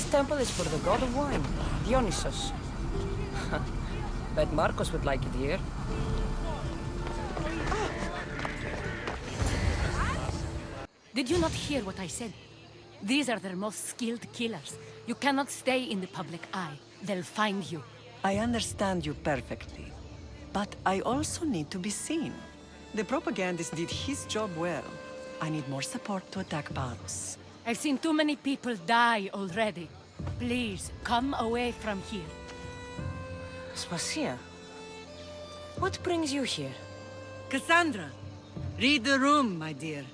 temple is for the god of wine, Dionysus. Bet Marcos would like it here. Did you not hear what I said? These are their most skilled killers. You cannot stay in the public eye. They'll find you. I understand you perfectly. But I also need to be seen. The propagandist did his job well. I need more support to attack Paros. I've seen too many people die already. Please, come away from here. Spasia, what brings you here? Cassandra, read the room, my dear.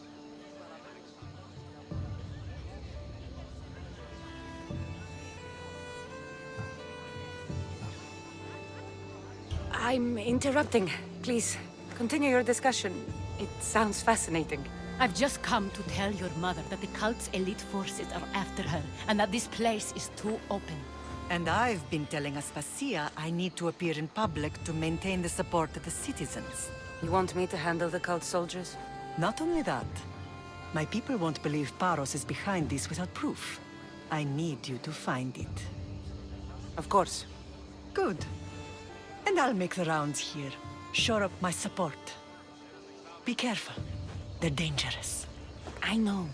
I'm interrupting. Please, continue your discussion. It sounds fascinating. I've just come to tell your mother that the cult's elite forces are after her, and that this place is too open. And I've been telling Aspasia I need to appear in public to maintain the support of the citizens. You want me to handle the cult soldiers? Not only that, my people won't believe Paros is behind this without proof. I need you to find it. Of course. Good. And I'll make the rounds here. Shore up my support. Be careful. They're dangerous. I know.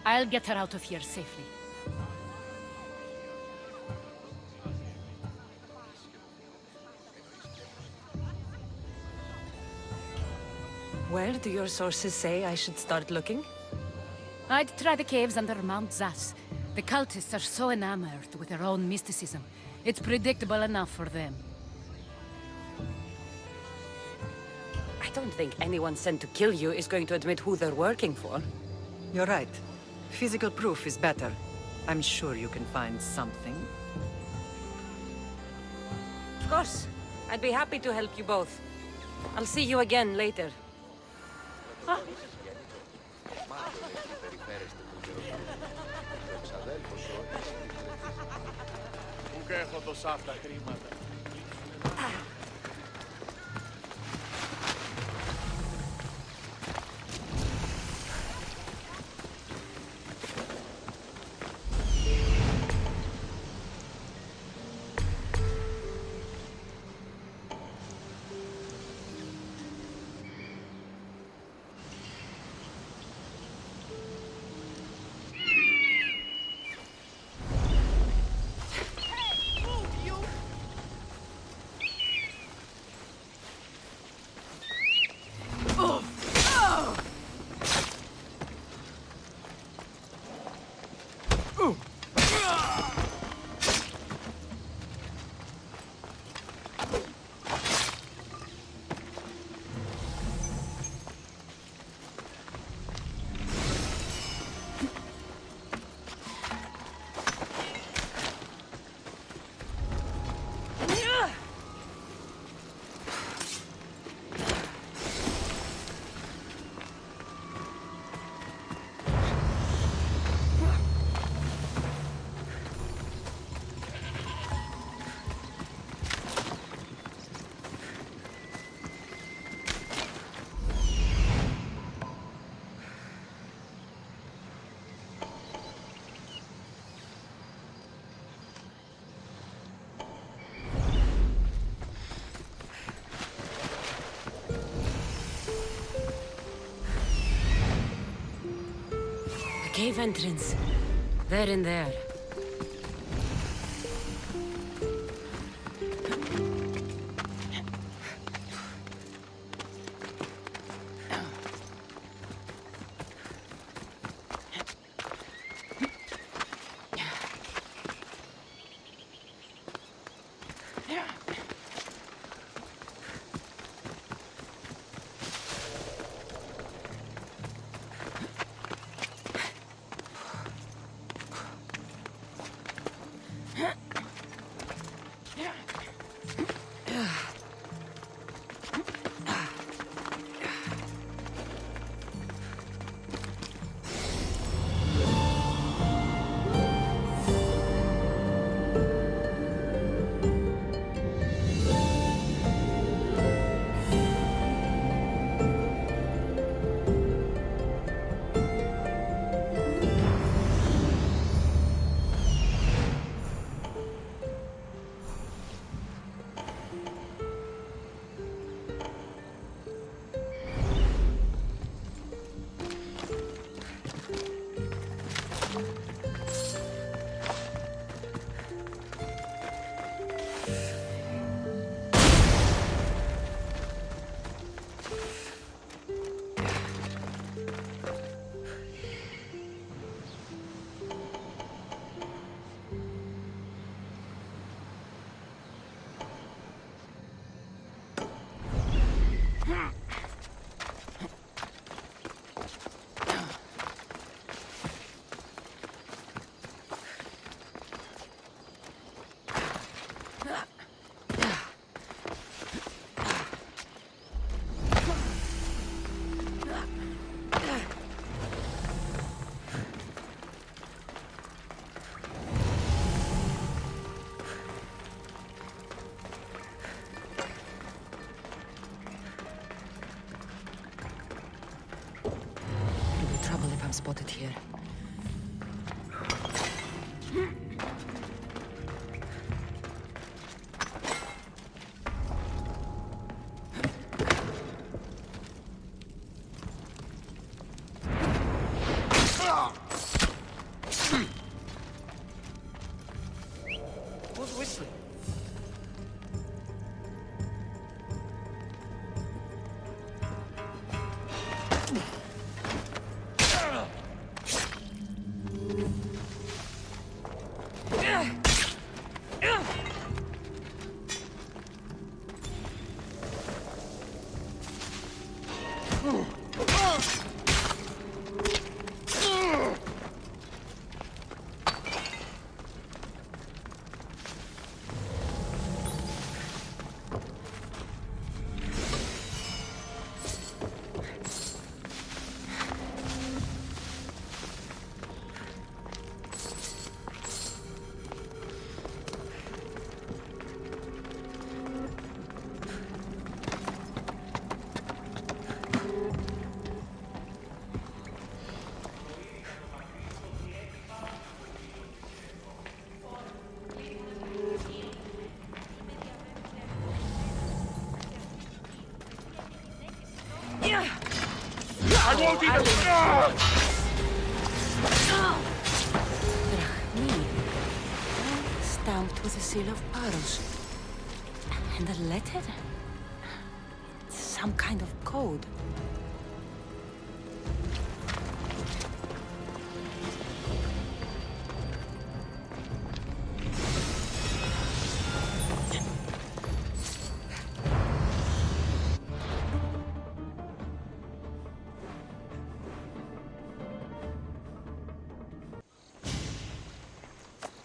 I'll get her out of here safely. Where do your sources say I should start looking? I'd try the caves under Mount Zas. The cultists are so enamored with their own mysticism. It's predictable enough for them. I don't think anyone sent to kill you is going to admit who they're working for. You're right. Physical proof is better. I'm sure you can find something. Of course. I'd be happy to help you both. I'll see you again later. Cave entrance. They're in there. spotted here. Who's whistling? I won't even... Me. Stamped with the seal of Paros. And a letter? Some kind of code.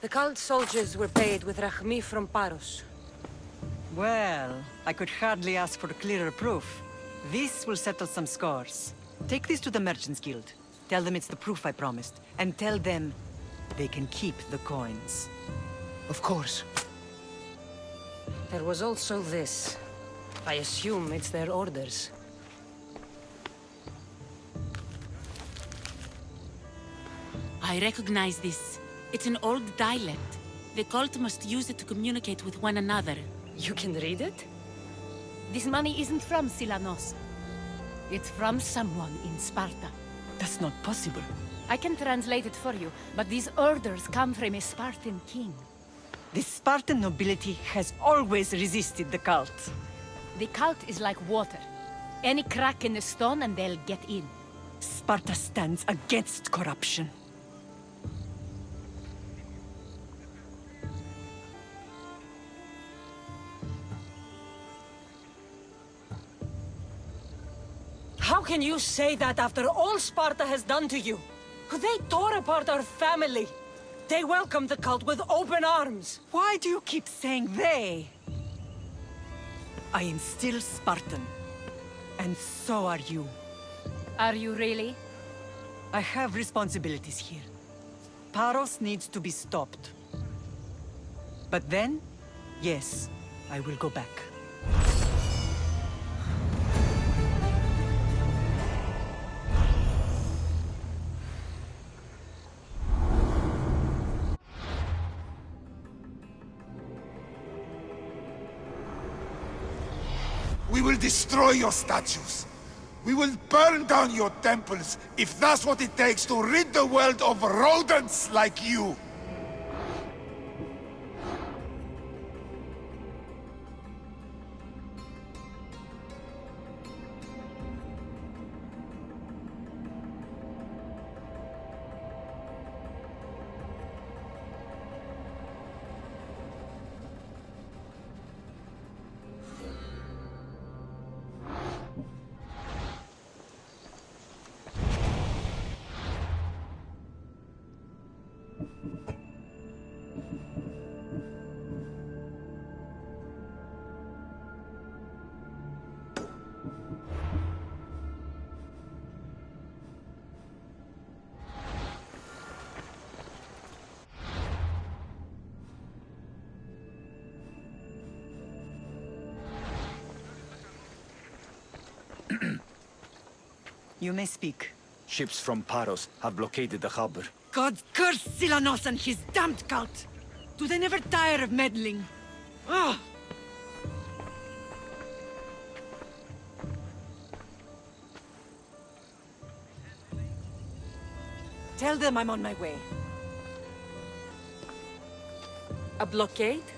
The cult soldiers were paid with Rahmi from Paros. Well, I could hardly ask for clearer proof. This will settle some scores. Take this to the Merchants Guild. Tell them it's the proof I promised. And tell them they can keep the coins. Of course. There was also this. I assume it's their orders. I recognize this. It's an old dialect. The cult must use it to communicate with one another. You can read it? This money isn't from Silanos. It's from someone in Sparta. That's not possible. I can translate it for you, but these orders come from a Spartan king. The Spartan nobility has always resisted the cult. The cult is like water. Any crack in the stone and they'll get in. Sparta stands against corruption. How can you say that after all Sparta has done to you? They tore apart our family. They welcomed the cult with open arms. Why do you keep saying they? I am still Spartan. And so are you. Are you really? I have responsibilities here. Paros needs to be stopped. But then, yes, I will go back. We will destroy your statues. We will burn down your temples if that's what it takes to rid the world of rodents like you. You may speak. Ships from Paros have blockaded the harbor. God curse Silanos and his damned cult! Do they never tire of meddling? Ah! Tell them I'm on my way. A blockade?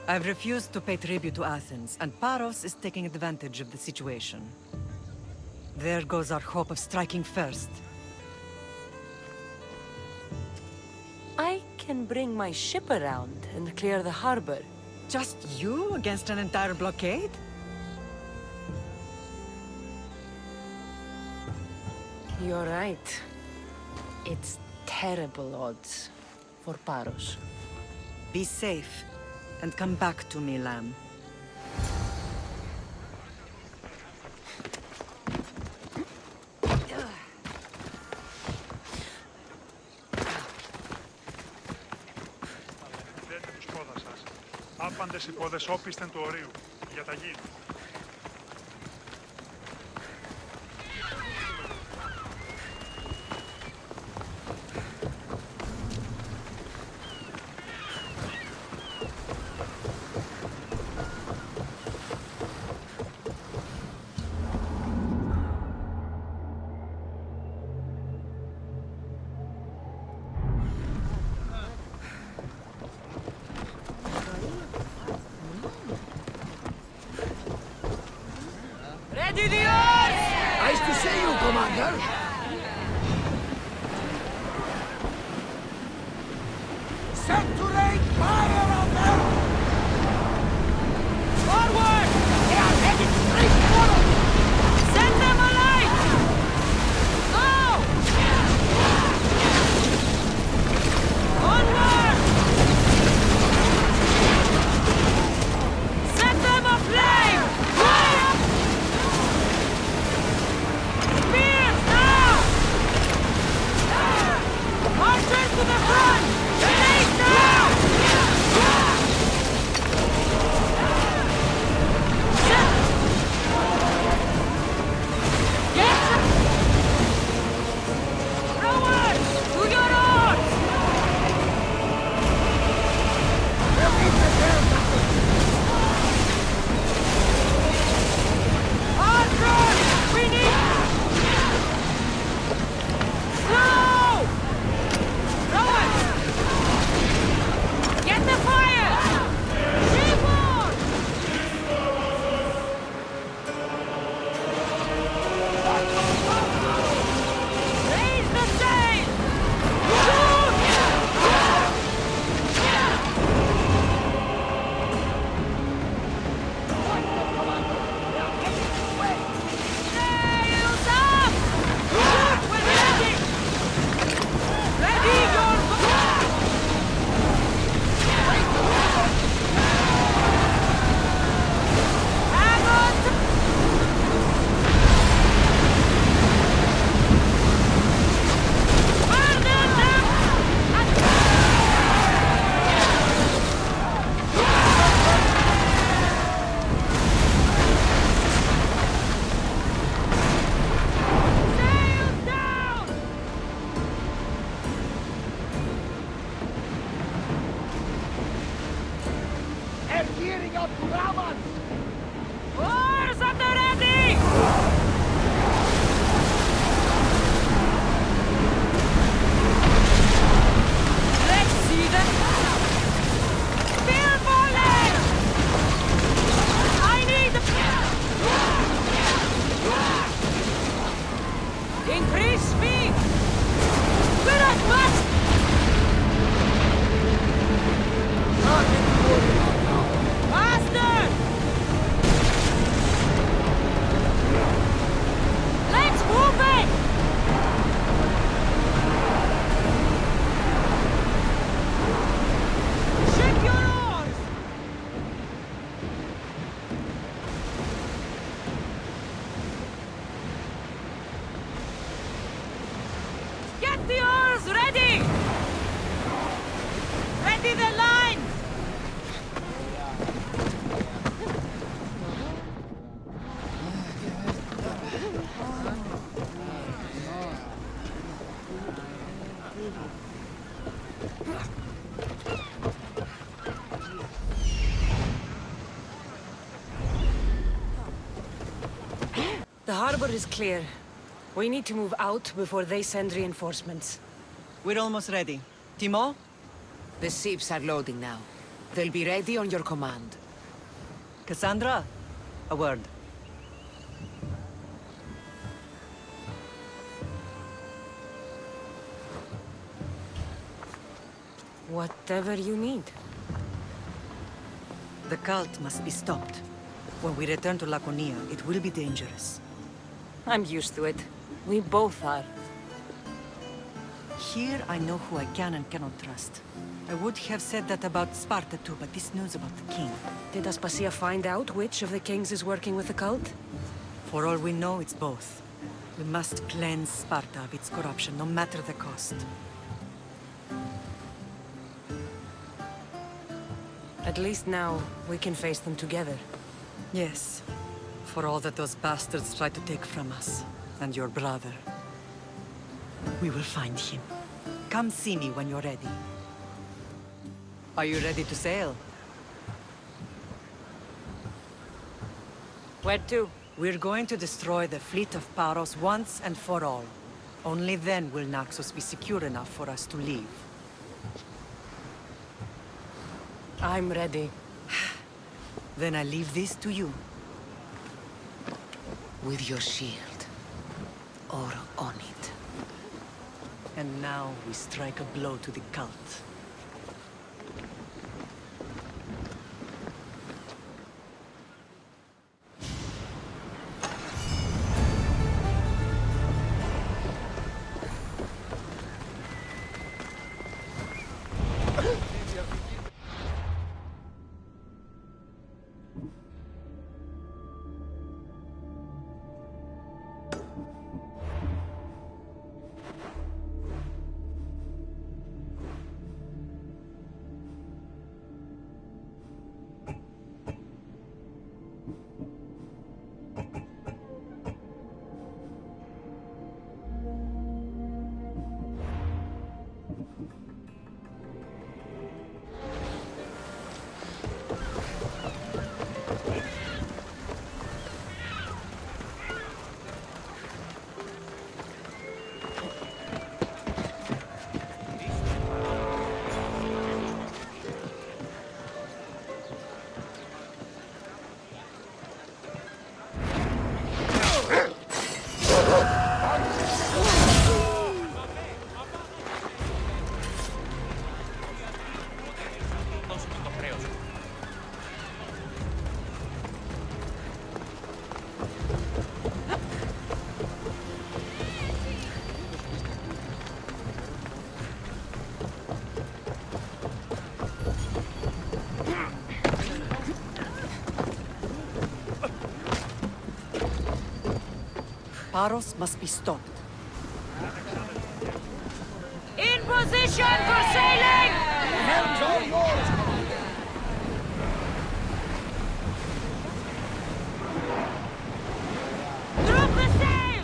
I've refused to pay tribute to Athens, and Paros is taking advantage of the situation. There goes our hope of striking first. I can bring my ship around and clear the harbor. Just you against an entire blockade? You're right. It's terrible odds for Paros. Be safe, and come back to me, lamb. Δέτε τους πόδα σας. Άπαντες οι πόδες όπισθεν του ορίου. Για τα γη. Nice to see you, Commander. Set to rain fire on them! Forward! They are headed straight for us! Send them a light! Go! Onward! Set them aflame! Spears now! Marchers to the front! Grenades now! Rowers! To your oars! Archers! We need... Slow! Rowers! Get the fire! Seaboard! Raise the sail! Shoot! Sails up! Shoot! We're ready! Ready your... Hang on to... Burn them! Sails down! They're gearing up to ram us! Oars at the ready! Let's see them! Spear volley! I need... Increase speed! We're at much! Faster! Let's move it! Ship your oars! Get the oars ready! Ready the lines! The harbor is clear. We need to move out before they send reinforcements. We're almost ready. Timo? The ships are loading now. They'll be ready on your command. Cassandra? A word. Whatever you need. The cult must be stopped. When we return to Laconia, it will be dangerous. I'm used to it. We both are. Here I know who I can and cannot trust. I would have said that about Sparta too, but this news about the king. Did Aspasia find out which of the kings is working with the cult? For all we know, it's both. We must cleanse Sparta of its corruption, no matter the cost. At least now, we can face them together. Yes. For all that those bastards tried to take from us, and your brother. We will find him. Come see me when you're ready. Are you ready to sail? Where to? We're going to destroy the fleet of Paros once and for all. Only then will Naxos be secure enough for us to leave. I'm ready. Then I leave this to you. With your shield. Or on it. And now we strike a blow to the cult. Paros must be stopped. In position for sailing! Hands on yours! Drop the sail!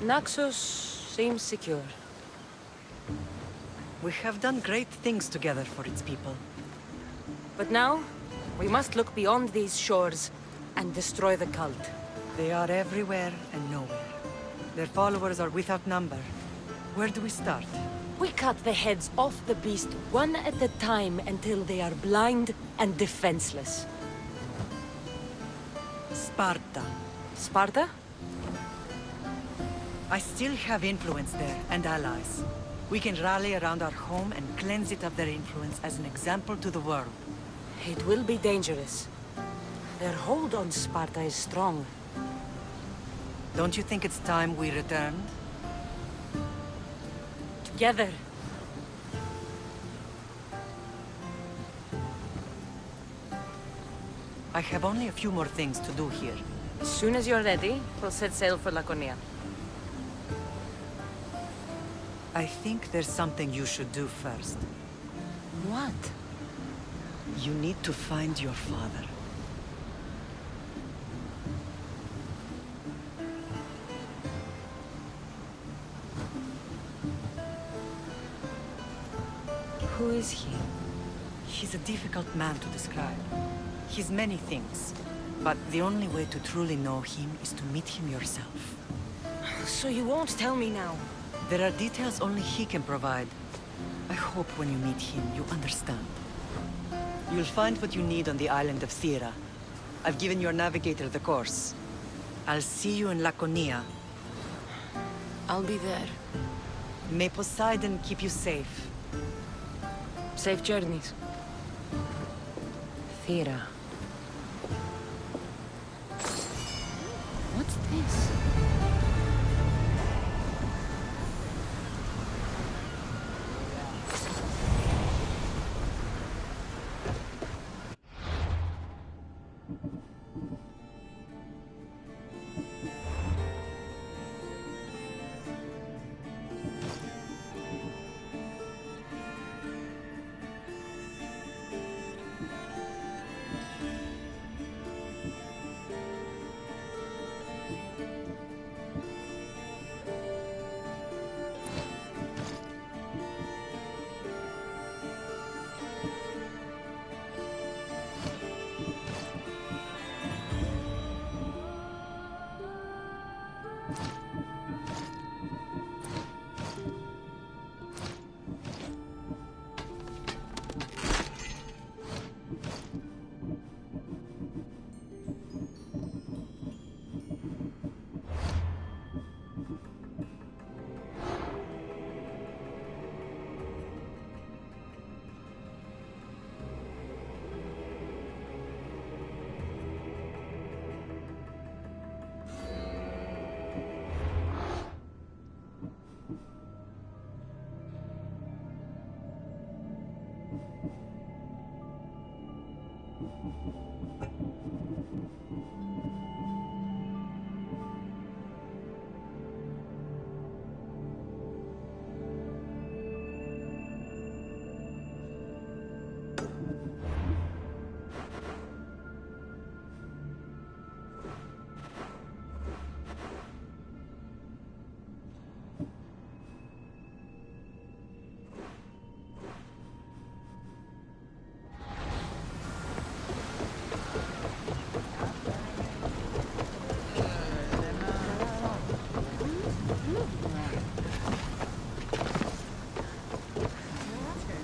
Naxos seems secure. We have done great things together for its people. But now, we must look beyond these shores and destroy the cult. They are everywhere and nowhere. Their followers are without number. Where do we start? We cut the heads off the beast one at a time until they are blind and defenseless. Sparta. Sparta? I still have influence there, and allies. We can rally around our home and cleanse it of their influence as an example to the world. It will be dangerous. Their hold on Sparta is strong. Don't you think it's time we returned? Together. I have only a few more things to do here. As soon as you're ready, we'll set sail for Laconia. I think there's something you should do first. What? You need to find your father. Who is he? He's a difficult man to describe. He's many things, but the only way to truly know him is to meet him yourself. So you won't tell me now? There are details only he can provide. I hope when you meet him, you understand. You'll find what you need on the island of Thera. I've given your navigator the course. I'll see you in Laconia. I'll be there. May Poseidon keep you safe. Safe journeys. Thera. What's this?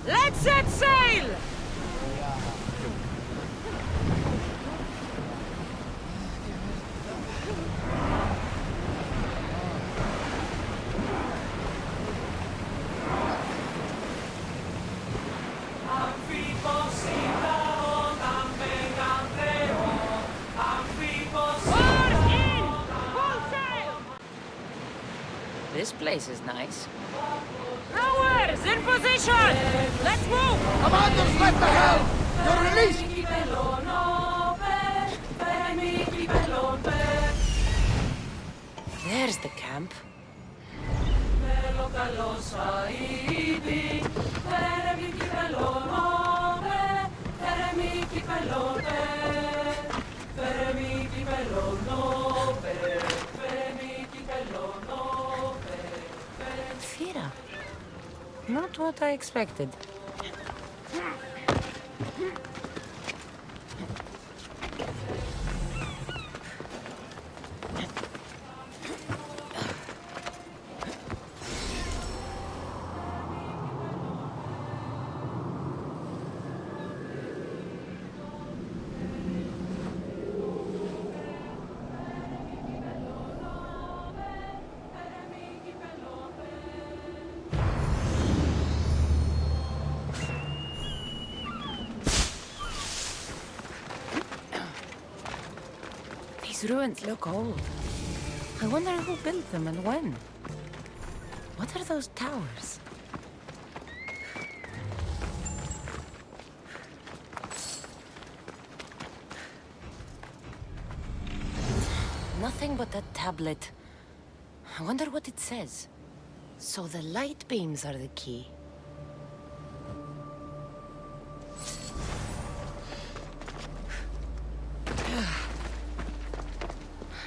Let's set sail! This place is nice. Rowers, in position! Let's move! Commanders, left the helm! You're released! There's the camp. Not what I expected. These ruins look old. I wonder who built them and when. What are those towers? Nothing but a tablet. I wonder what it says. So the light beams are the key.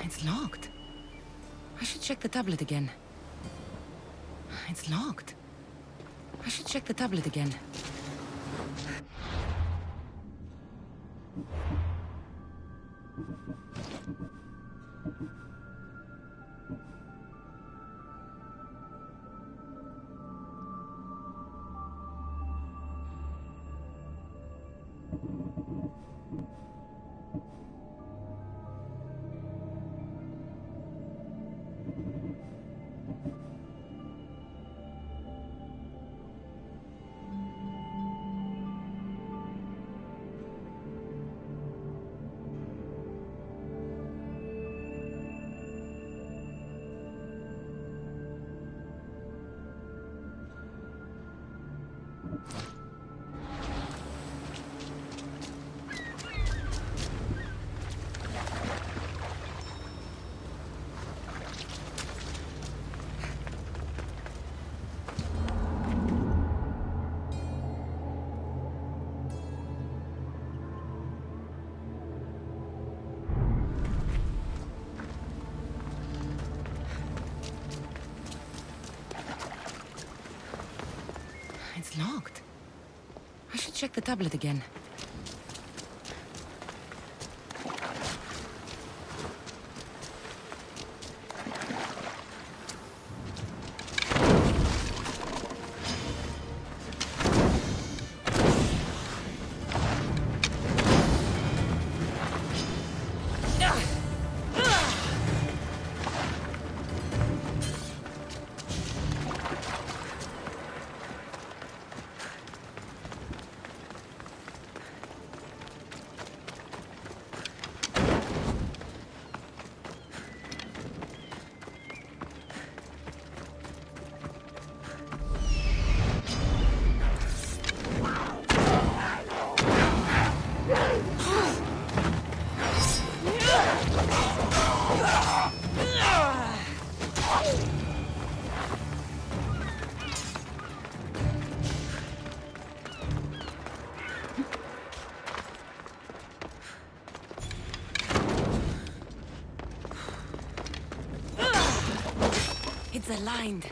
It's locked. I should check the tablet again. It's locked. I should check the tablet again. It's locked. I should check the tablet again. It's aligned.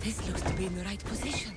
This looks to be in the right position.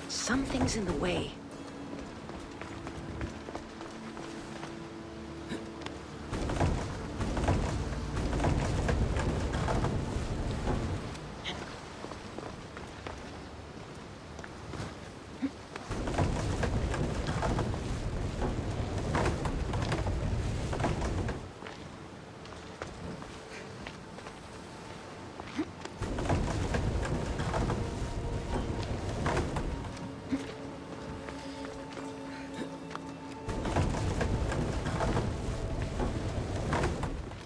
Something's in the way.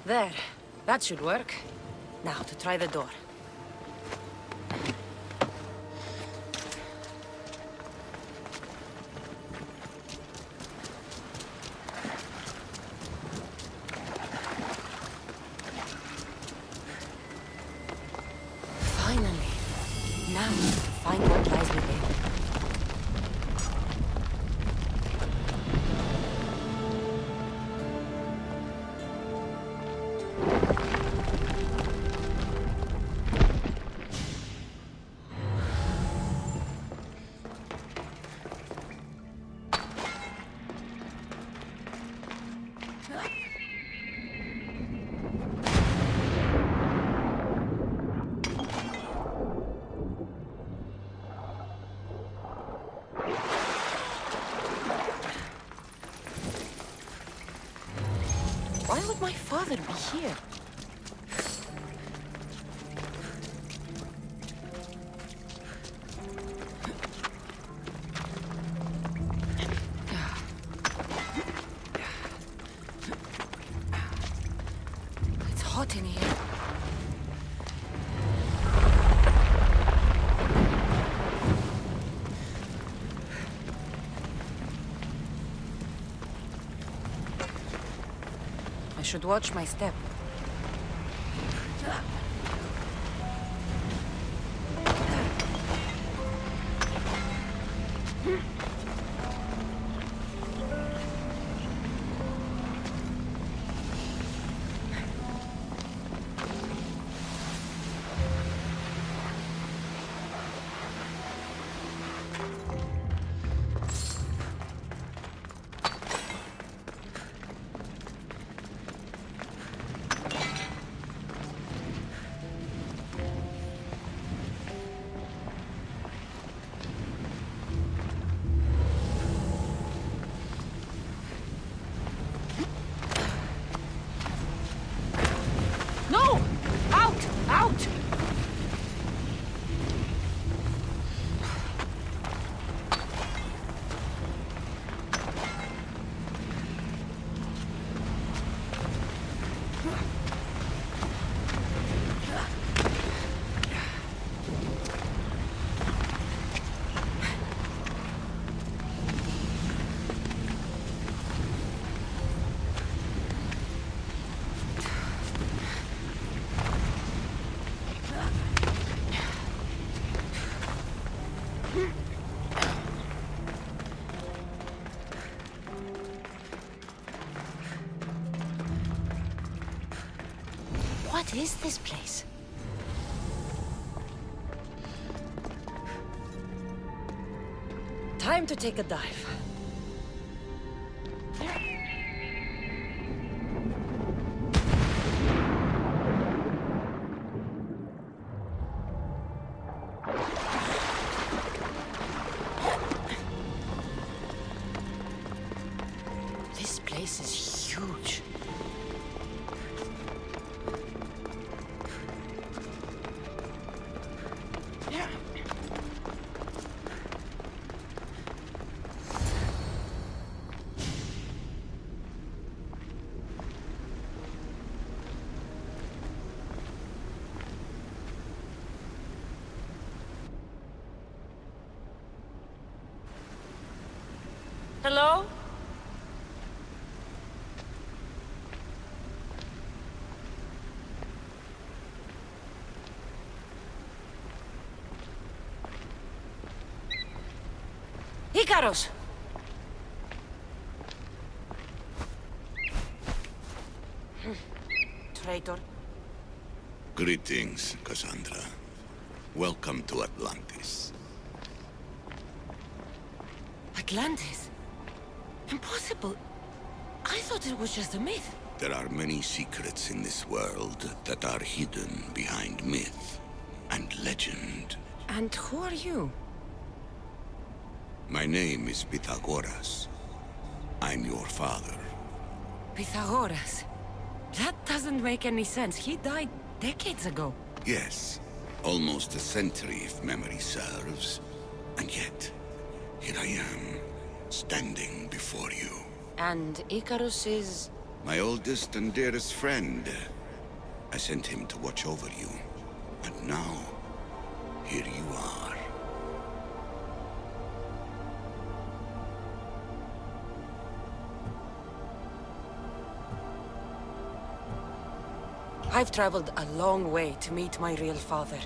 There. That should work. Now to try the door. Finally. Now, find what lies within. Why would my father be here? It's hot in here. I should watch my step. What is this place? Time to take a dive. This place is huge. Hello? Ikaros! Traitor. Greetings, Cassandra. Welcome to Atlantis. Atlantis? Impossible. I thought it was just a myth. There are many secrets in this world that are hidden behind myth and legend. And who are you? My name is Pythagoras. I'm your father. Pythagoras? That doesn't make any sense. He died decades ago. Yes, almost a century if memory serves. And yet, here I am, standing before you. And Icarus is... My oldest and dearest friend. I sent him to watch over you. And now, here you are. I've traveled a long way to meet my real father.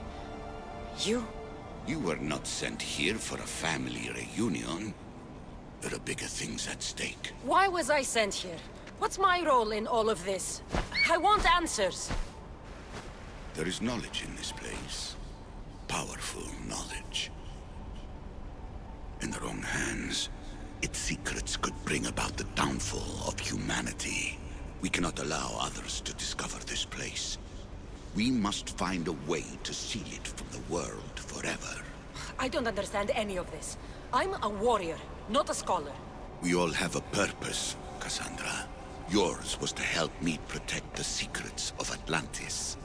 You? You were not sent here for a family reunion. There are bigger things at stake. Why was I sent here? What's my role in all of this? I want answers. There is knowledge in this place. Powerful knowledge. In the wrong hands, its secrets could bring about the downfall of humanity. We cannot allow others to discover this place. We must find a way to seal it from the world forever. I don't understand any of this. I'm a warrior, not a scholar. We all have a purpose, Cassandra. Yours was to help me protect the secrets of Atlantis.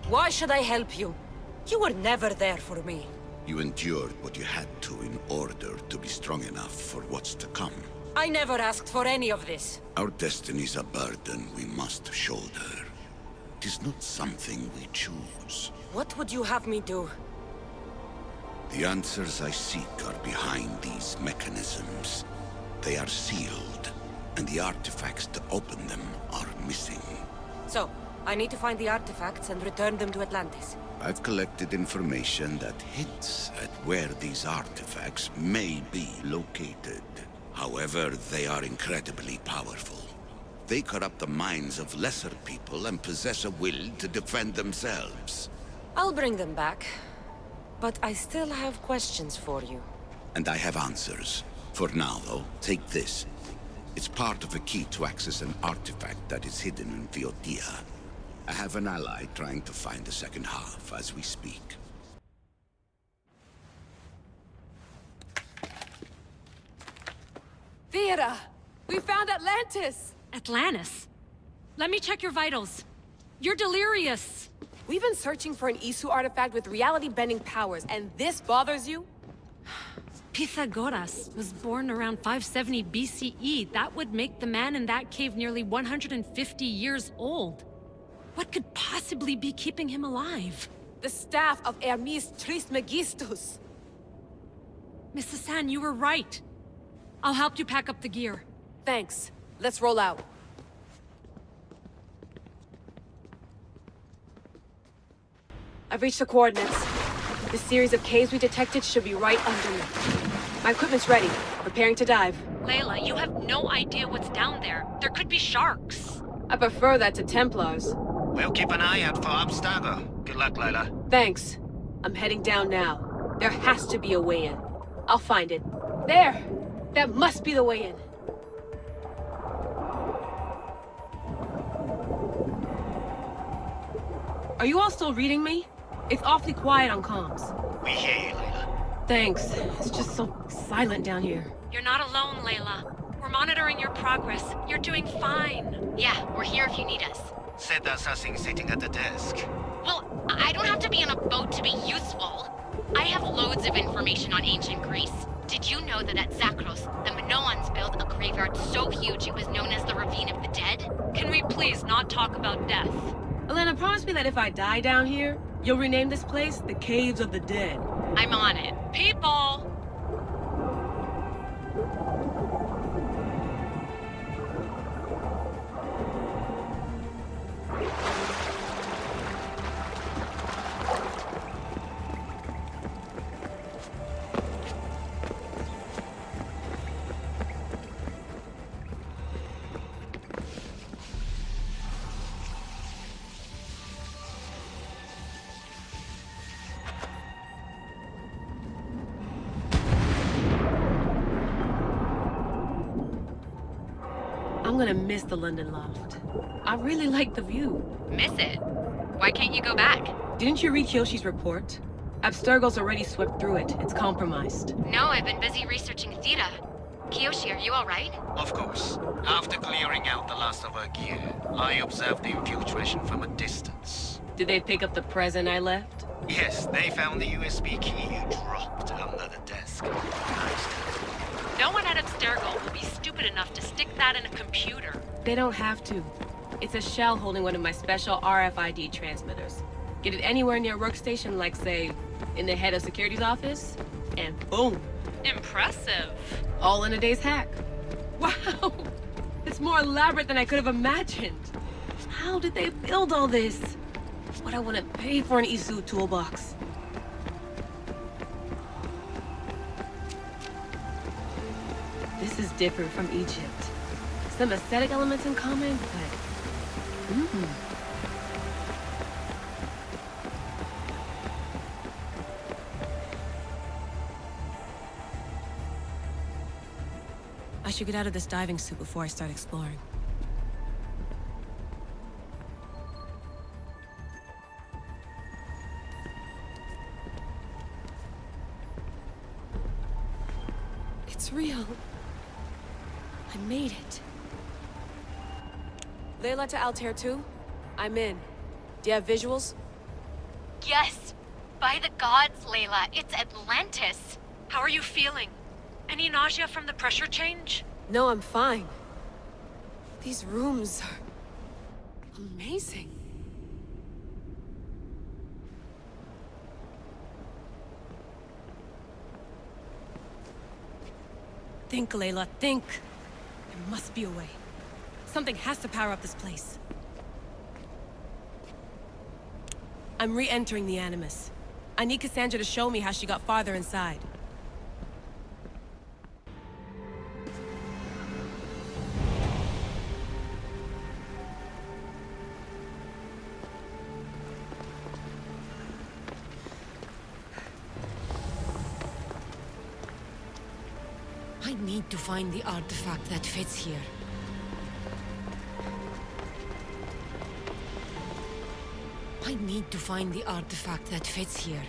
Why should I help you? You were never there for me. You endured what you had to in order to be strong enough for what's to come. I never asked for any of this. Our destiny's a burden we must shoulder. It is not something we choose. What would you have me do? The answers I seek are behind these mechanisms. They are sealed, and the artifacts to open them are missing. So, I need to find the artifacts and return them to Atlantis. I've collected information that hints at where these artifacts may be located. However, they are incredibly powerful. They corrupt the minds of lesser people and possess a will to defend themselves. I'll bring them back. But I still have questions for you. And I have answers. For now, though, take this. It's part of a key to access an artifact that is hidden in Viotia. I have an ally trying to find the second half as we speak. Theata! We found Atlantis! Atlantis? Let me check your vitals. You're delirious. We've been searching for an Isu artifact with reality-bending powers, and this bothers you? Pythagoras was born around 570 BCE. That would make the man in that cave nearly 150 years old. What could possibly be keeping him alive? The staff of Hermes Trismegistus. Mrs. San, you were right. I'll help you pack up the gear. Thanks. Let's roll out. I've reached the coordinates. The series of caves we detected should be right under me. My equipment's ready. Preparing to dive. Layla, you have no idea what's down there. There could be sharks. I prefer that to Templars. We'll keep an eye out for Abstergo. Good luck, Layla. Thanks. I'm heading down now. There has to be a way in. I'll find it. There! That must be the way in. Are you all still reading me? It's awfully quiet on comms. We hear you, Layla. Thanks. It's just so silent down here. You're not alone, Layla. We're monitoring your progress. You're doing fine. Yeah, we're here if you need us. Said assassin sitting at the desk. Well, I don't have to be on a boat to be useful. I have loads of information on ancient Greece. Did you know that at Zakros, the Minoans built a graveyard so huge it was known as the Ravine of the Dead? Can we please not talk about death? Elena, promise me that if I die down here, you'll rename this place the Caves of the Dead. I'm on it. People! I'm gonna miss the London loft. I really like the view. Miss it? Why can't you go back? Didn't you read Kyoshi's report? Abstergo's already swept through it. It's compromised. No, I've been busy researching Theta. Kiyoshi, are you alright? Of course. After clearing out the last of our gear, I observed the infiltration from a distance. Did they pick up the present I left? Yes, they found the USB key you dropped under the desk. Nice. No one at Abstergo will be stupid enough to stick that in a computer. They don't have to. It's a shell holding one of my special RFID transmitters. Get it anywhere near a workstation, like, say, in the head of security's office, and boom. Impressive. All in a day's hack. Wow! It's more elaborate than I could have imagined. How did they build all this? What I want to pay for an Isu toolbox. This is different from Egypt. Some aesthetic elements in common, but... I should get out of this diving suit before I start exploring. It's real. I made it. Layla to Altair 2? I'm in. Do you have visuals? Yes! By the gods, Layla, it's Atlantis! How are you feeling? Any nausea from the pressure change? No, I'm fine. These rooms are... amazing. Think, Layla, think. There must be a way. Something has to power up this place. I'm re-entering the Animus. I need Cassandra to show me how she got farther inside. I need to find the artifact that fits here. I need to find the artifact that fits here.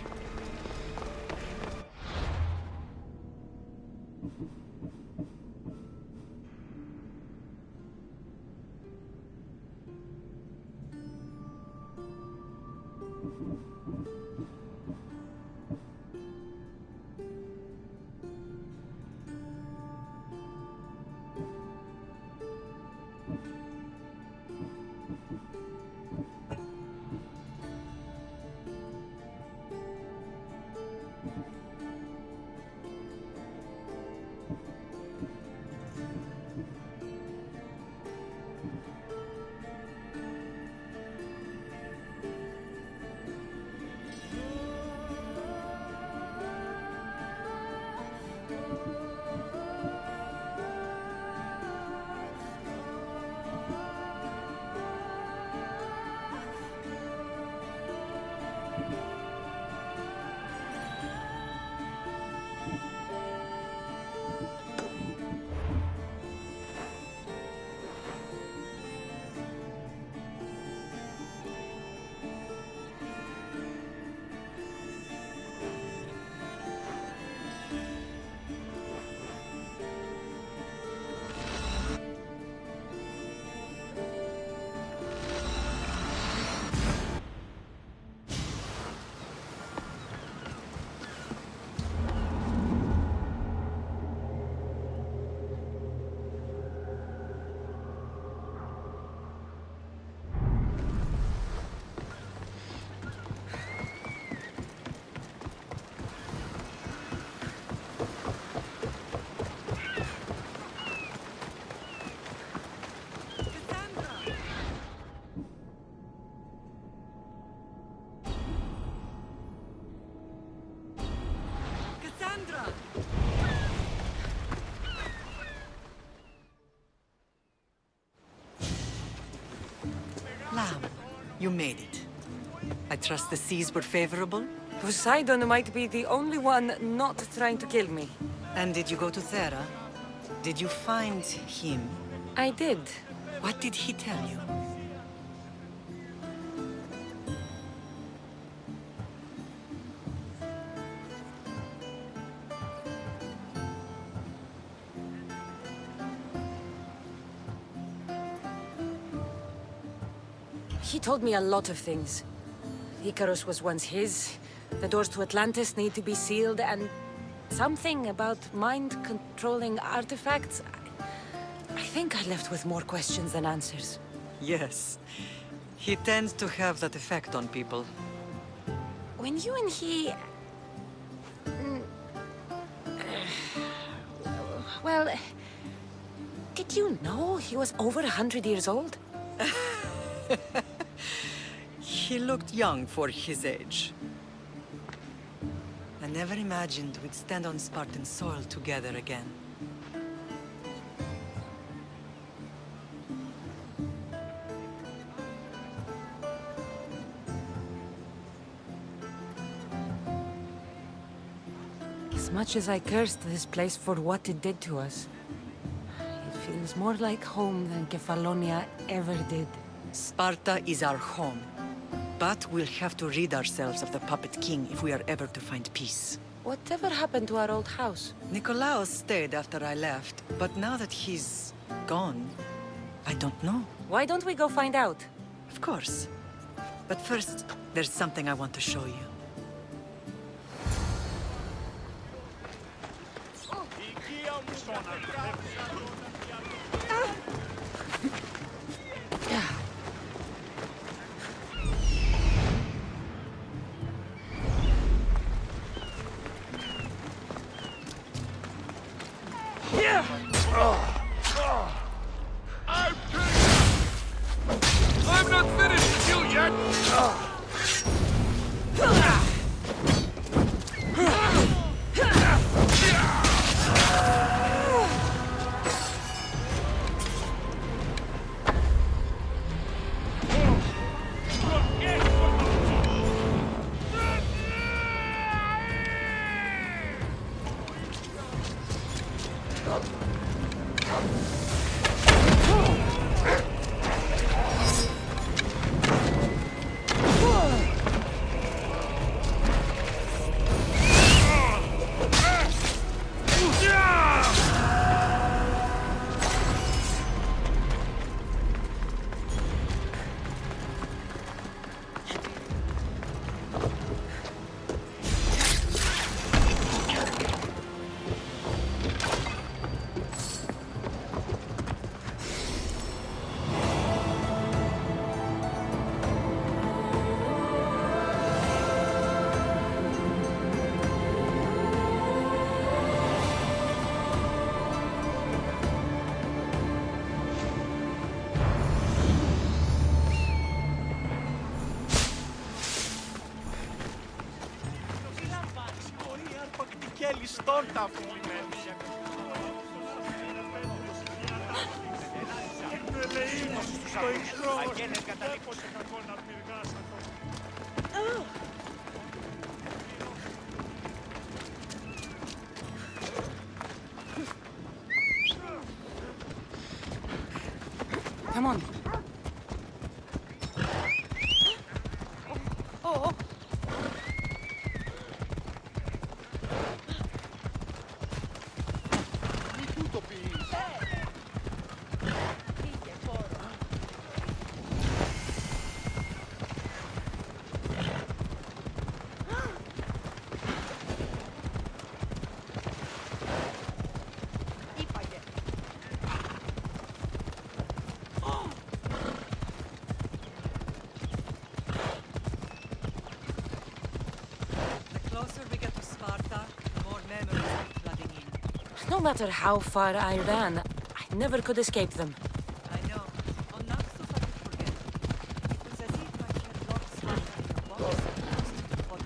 You made it. I trust the seas were favorable? Poseidon might be the only one not trying to kill me. And did you go to Thera? Did you find him? I did. What did he tell you? He told me a lot of things. Icarus was once his, the doors to Atlantis need to be sealed, and something about mind-controlling artifacts. I think I left with more questions than answers. Yes. He tends to have that effect on people. When you and he... Well... Did you know he was over 100 years old? He looked young for his age. I never imagined we'd stand on Spartan soil together again. As much as I cursed this place for what it did to us, it feels more like home than Kefalonia ever did. Sparta is our home. But we'll have to rid ourselves of the Puppet King if we are ever to find peace. Whatever happened to our old house? Nikolaos stayed after I left, but now that he's gone, I don't know. Why don't we go find out? Of course. But first, there's something I want to show you. I'm not finished with you yet! Come on. Oh. No matter how far I ran, I never could escape them. I know. On Naxos I could forget. It was as if I had locked Sparta in a box and lost what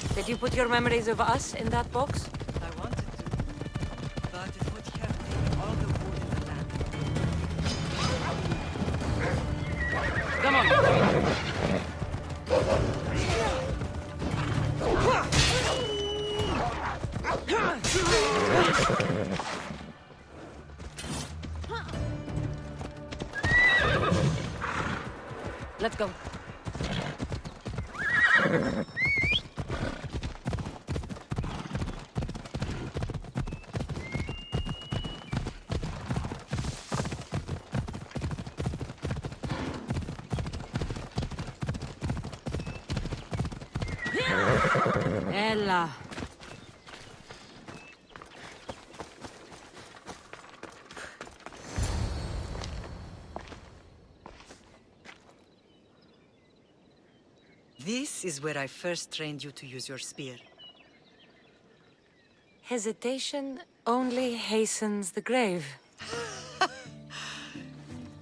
was. Did you put your memories of us in that box? I wanted to, but it would have taken all the wood in the land. Come on. Let's go. Ella. This is where I first trained you to use your spear. Hesitation only hastens the grave.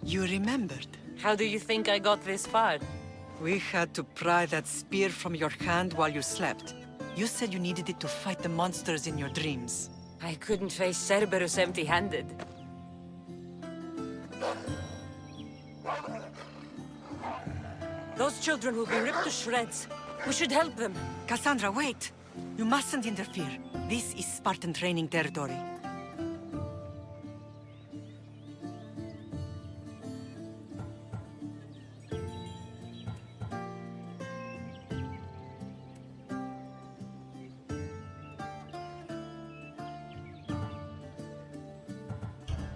You remembered. How do you think I got this far? We had to pry that spear from your hand while you slept. You said you needed it to fight the monsters in your dreams. I couldn't face Cerberus empty-handed. Those children will be ripped to shreds. We should help them. Cassandra, wait! You mustn't interfere. This is Spartan training territory.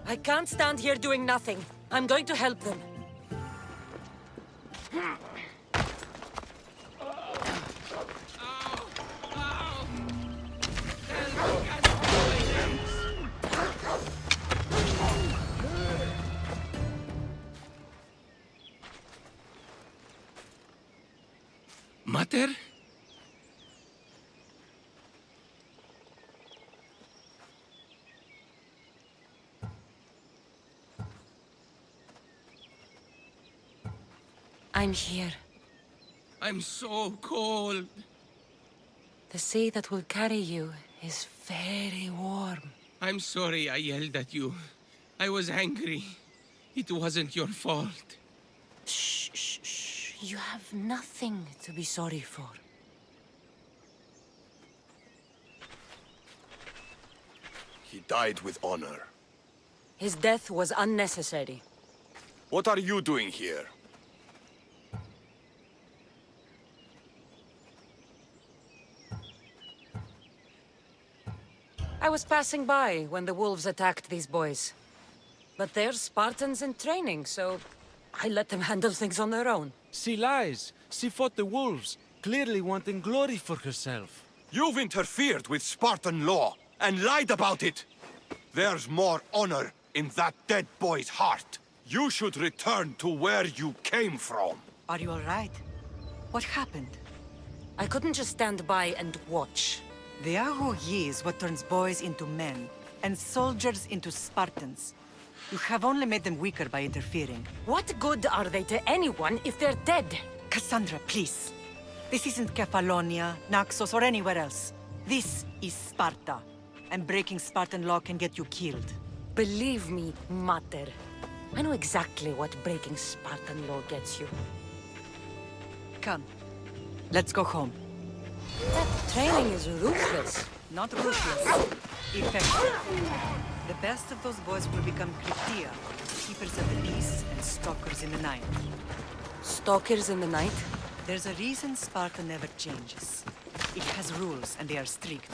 I can't stand here doing nothing. I'm going to help them. Mater? I'm here. I'm so cold. The sea that will carry you is very warm. I'm sorry I yelled at you. I was angry. It wasn't your fault. Shh, shh, shh. You have nothing to be sorry for. He died with honor. His death was unnecessary. What are you doing here? I was passing by when the wolves attacked these boys. But they're Spartans in training, so I let them handle things on their own. She lies. She fought the wolves, clearly wanting glory for herself. You've interfered with Spartan law and lied about it. There's more honor in that dead boy's heart. You should return to where you came from. Are you all right? What happened? I couldn't just stand by and watch. The Aho Yi is what turns boys into men, and soldiers into Spartans. You have only made them weaker by interfering. What good are they to anyone if they're dead? Cassandra, please. This isn't Kefalonia, Naxos, or anywhere else. This is Sparta, and breaking Spartan law can get you killed. Believe me, Mater. I know exactly what breaking Spartan law gets you. Come, let's go home. That training is ruthless. Not ruthless. Effective. The best of those boys will become Kryptia, keepers of the peace and stalkers in the night. Stalkers in the night? There's a reason Sparta never changes. It has rules, and they are strict.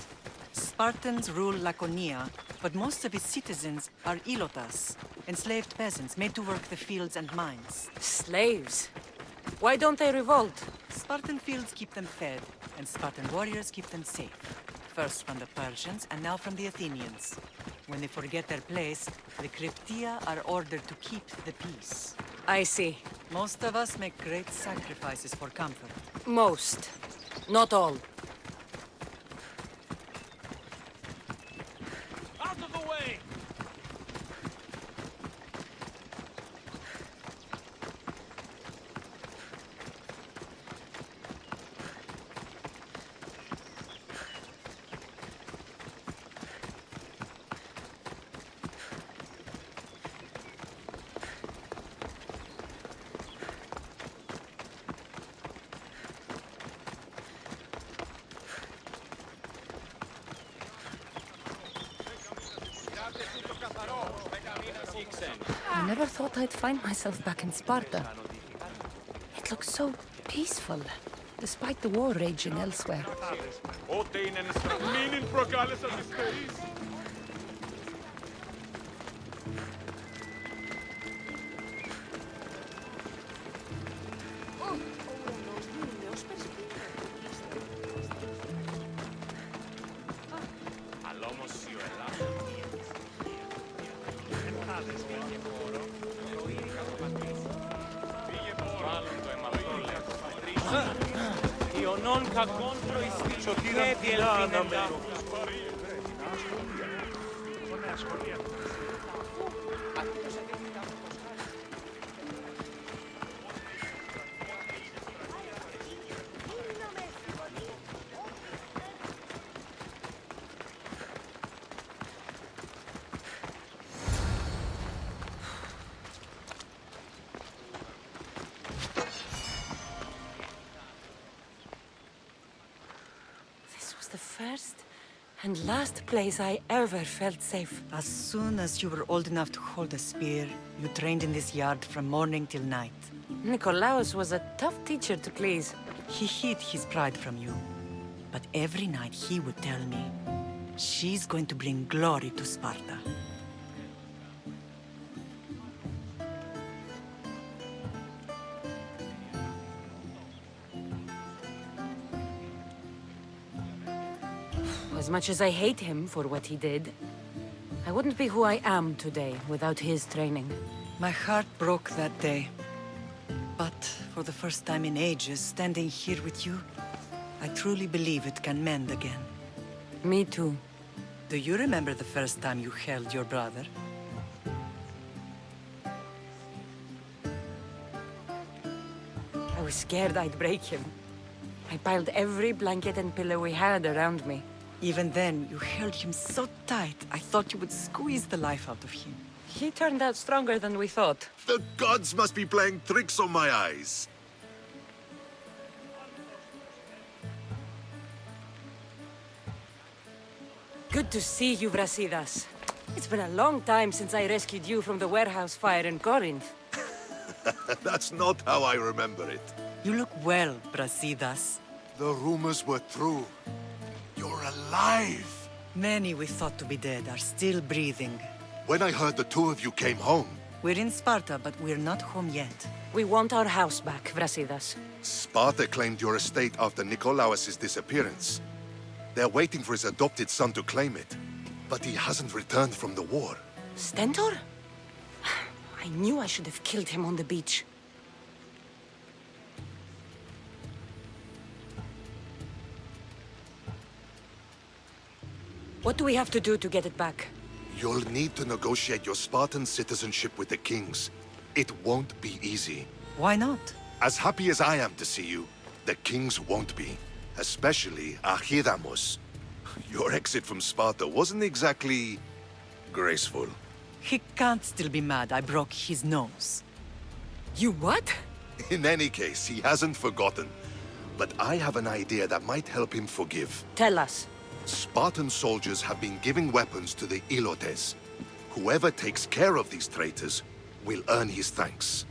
Spartans rule Laconia, but most of its citizens are ilotas, enslaved peasants made to work the fields and mines. Slaves? Why don't they revolt? Spartan fields keep them fed, and Spartan warriors keep them safe. First from the Persians, and now from the Athenians. When they forget their place, the Kryptia are ordered to keep the peace. I see. Most of us make great sacrifices for comfort. Most. Not all. Out of the way! I never thought I'd find myself back in Sparta. It It looks so peaceful, despite the war raging elsewhere. The first and last place I ever felt safe. As soon as you were old enough to hold a spear, you trained in this yard from morning till night. Nikolaos was a tough teacher to please. He hid his pride from you. But every night he would tell me, she's going to bring glory to Sparta. As much as I hate him for what he did, I wouldn't be who I am today without his training. My heart broke that day. But for the first time in ages, standing here with you, I truly believe it can mend again. Me too. Do you remember the first time you held your brother? I was scared I'd break him. I piled every blanket and pillow we had around me. Even then, you held him so tight, I thought you would squeeze the life out of him. He turned out stronger than we thought. The gods must be playing tricks on my eyes. Good to see you, Brasidas. It's been a long time since I rescued you from the warehouse fire in Corinth. That's not how I remember it. You look well, Brasidas. The rumors were true. You're alive! Many we thought to be dead are still breathing. When I heard the two of you came home... We're in Sparta, but we're not home yet. We want our house back, Brasidas. Sparta claimed your estate after Nikolaos' disappearance. They're waiting for his adopted son to claim it. But he hasn't returned from the war. Stentor? I knew I should have killed him on the beach. What do we have to do to get it back? You'll need to negotiate your Spartan citizenship with the kings. It won't be easy. Why not? As happy as I am to see you, the kings won't be. Especially Archidamos. Your exit from Sparta wasn't exactly... graceful. He can't still be mad I broke his nose. You what? In any case, he hasn't forgotten. But I have an idea that might help him forgive. Tell us. Spartan soldiers have been giving weapons to the Ilotes. Whoever takes care of these traitors will earn his thanks.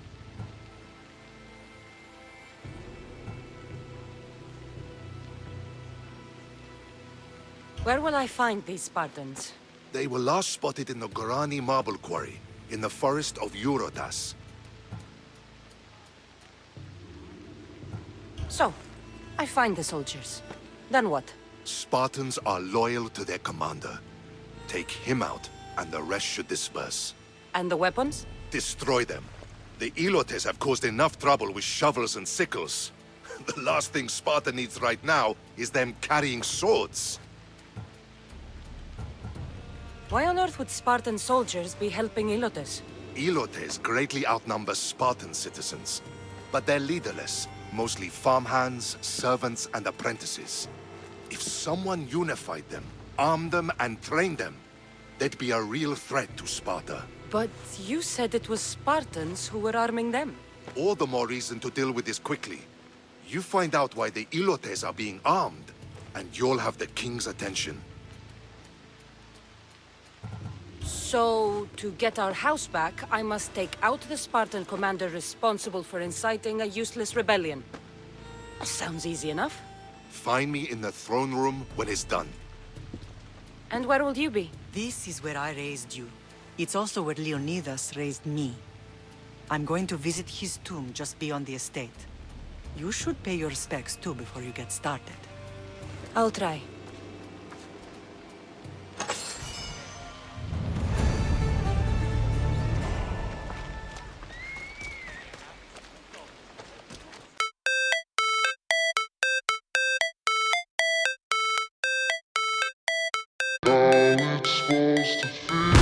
Where will I find these Spartans? They were last spotted in the Gorani marble quarry, in the forest of Eurotas. So, I find the soldiers. Then what? Spartans are loyal to their commander. Take him out, and the rest should disperse. And the weapons? Destroy them. The Ilotes have caused enough trouble with shovels and sickles. The last thing Sparta needs right now is them carrying swords. Why on earth would Spartan soldiers be helping Ilotes? Ilotes greatly outnumber Spartan citizens. But they're leaderless, mostly farmhands, servants, and apprentices. If someone unified them, armed them, and trained them, they'd be a real threat to Sparta. But you said it was Spartans who were arming them. All the more reason to deal with this quickly. You find out why the Ilotes are being armed, and you'll have the king's attention. So, to get our house back, I must take out the Spartan commander responsible for inciting a useless rebellion. Sounds easy enough. Find me in the throne room when it's done. And where will you be? This is where I raised you. It's also where Leonidas raised me. I'm going to visit his tomb just beyond the estate. You should pay your respects too before you get started. I'll try. How it's supposed to feel.